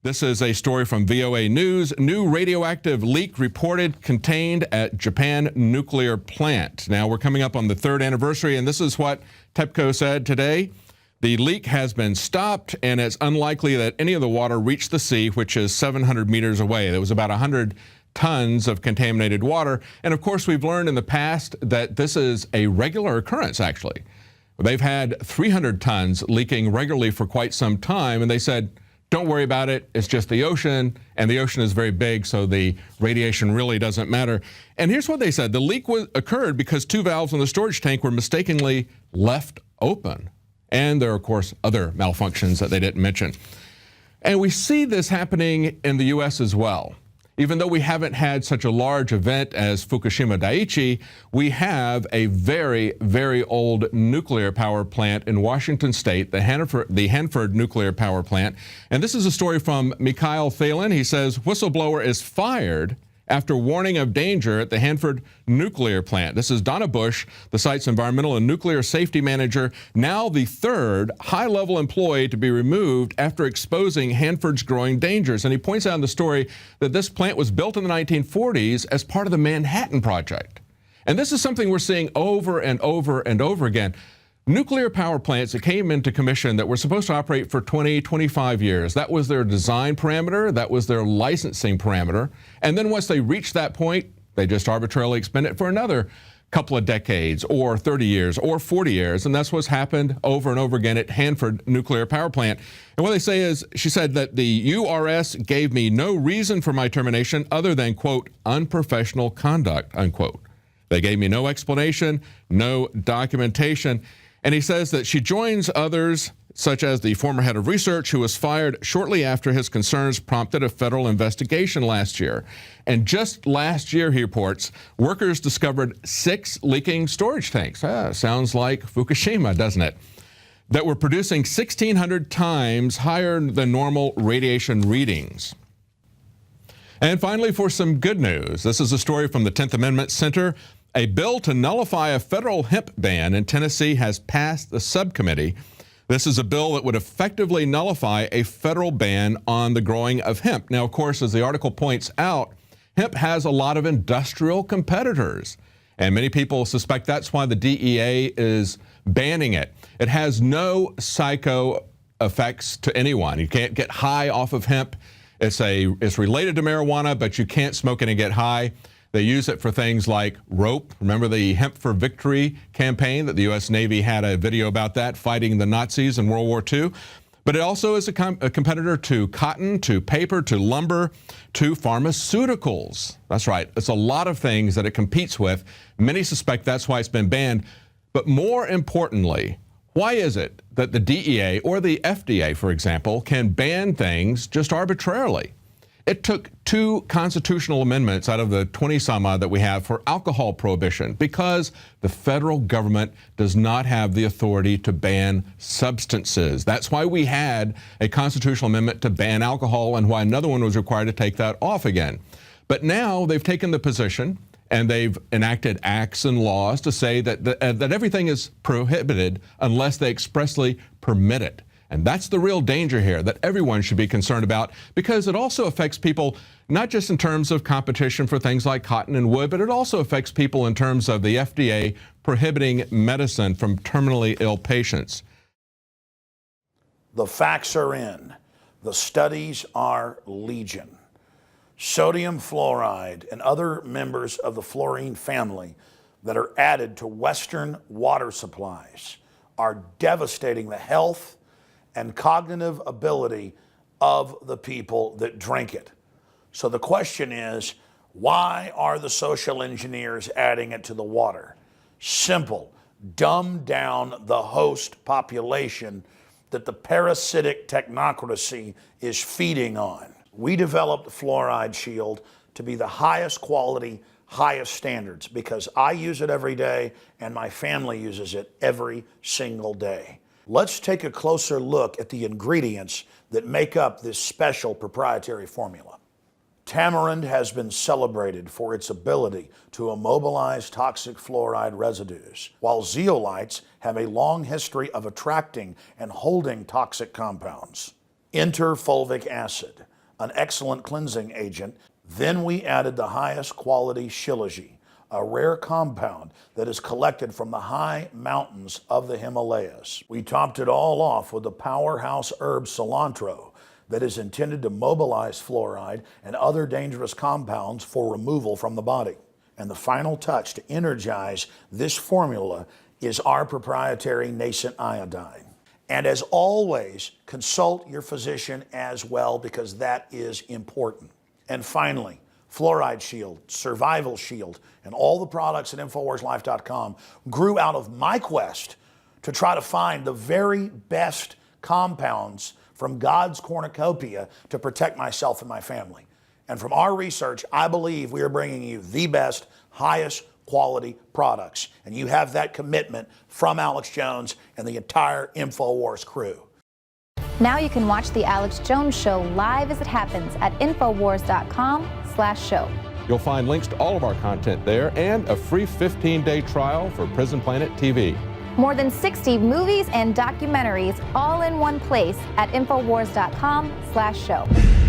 This is a story from VOA News. New radioactive leak reported contained at Japan nuclear plant. Now we're coming up on the 3rd anniversary, and this is what TEPCO said today. The leak has been stopped, and it's unlikely that any of the water reached the sea, which is 700 meters away. There was about 100 tons of contaminated water. And of course, we've learned in the past that this is a regular occurrence, actually. They've had 300 tons leaking regularly for quite some time, and they said, don't worry about it, it's just the ocean, and the ocean is very big, so the radiation really doesn't matter. And here's what they said. The leak occurred because 2 valves in the storage tank were mistakenly left open. And there are, of course, other malfunctions that they didn't mention. And we see this happening in the U.S. as well. Even though we haven't had such a large event as Fukushima Daiichi, we have a very, very old nuclear power plant in Washington State, the Hanford Nuclear Power Plant. And this is a story from Mikhail Thalen. He says, whistleblower is fired after warning of danger at the Hanford Nuclear Plant. This is Donna Bush, the site's environmental and nuclear safety manager, now the 3rd high-level employee to be removed after exposing Hanford's growing dangers. And he points out in the story that this plant was built in the 1940s as part of the Manhattan Project. And this is something we're seeing over and over and over again. Nuclear power plants that came into commission that were supposed to operate for 20, 25 years. That was their design parameter. That was their licensing parameter. And then once they reached that point, they just arbitrarily expend it for another couple of decades or 30 years or 40 years. And that's what's happened over and over again at Hanford Nuclear Power Plant. And what they say is, she said that the URS gave me no reason for my termination other than, quote, unprofessional conduct, unquote. They gave me no explanation, no documentation. And he says that she joins others, such as the former head of research, who was fired shortly after his concerns prompted a federal investigation last year. And just last year, he reports, workers discovered 6 leaking storage tanks. Sounds like Fukushima, doesn't it? That were producing 1,600 times higher than normal radiation readings. And finally, for some good news, this is a story from the 10th Amendment Center. A bill to nullify a federal hemp ban in Tennessee has passed the subcommittee. This is a bill that would effectively nullify a federal ban on the growing of hemp. Now, of course, as the article points out, hemp has a lot of industrial competitors, and many people suspect that's why the DEA is banning it. It has no psycho effects to anyone. You can't get high off of hemp. It's related to marijuana, but you can't smoke it and get high. They use it for things like rope. Remember the Hemp for Victory campaign that the U.S. Navy had a video about that, fighting the Nazis in World War II. But it also is a competitor to cotton, to paper, to lumber, to pharmaceuticals. That's right. It's a lot of things that it competes with. Many suspect that's why it's been banned. But more importantly, why is it that the DEA or the FDA, for example, can ban things just arbitrarily? It took 2 constitutional amendments out of the 20-some-odd that we have for alcohol prohibition because the federal government does not have the authority to ban substances. That's why we had a constitutional amendment to ban alcohol and why another one was required to take that off again. But now they've taken the position and they've enacted acts and laws to say that everything is prohibited unless they expressly permit it. And that's the real danger here that everyone should be concerned about because it also affects people not just in terms of competition for things like cotton and wood, but it also affects people in terms of the FDA prohibiting medicine from terminally ill patients. The facts are in. The studies are legion. Sodium fluoride and other members of the fluorine family that are added to Western water supplies are devastating the health and cognitive ability of the people that drink it. So the question is, why are the social engineers adding it to the water? Simple, dumb down the host population that the parasitic technocracy is feeding on. We developed Fluoride Shield to be the highest quality, highest standards because I use it every day and my family uses it every single day. Let's take a closer look at the ingredients that make up this special proprietary formula. Tamarind has been celebrated for its ability to immobilize toxic fluoride residues, while zeolites have a long history of attracting and holding toxic compounds. Enter fulvic acid, an excellent cleansing agent. Then we added the highest quality shilajit, a rare compound that is collected from the high mountains of the Himalayas. We topped it all off with the powerhouse herb cilantro that is intended to mobilize fluoride and other dangerous compounds for removal from the body. And the final touch to energize this formula is our proprietary nascent iodine. And as always, consult your physician as well, because that is important. And finally, Fluoride Shield, Survival Shield, and all the products at InfoWarsLife.com grew out of my quest to try to find the very best compounds from God's cornucopia to protect myself and my family. And from our research, I believe we are bringing you the best, highest quality products. And you have that commitment from Alex Jones and the entire InfoWars crew. Now you can watch The Alex Jones Show live as it happens at Infowars.com/show. You'll find links to all of our content there and a free 15-day trial for Prison Planet TV. More than 60 movies and documentaries all in one place at Infowars.com/show.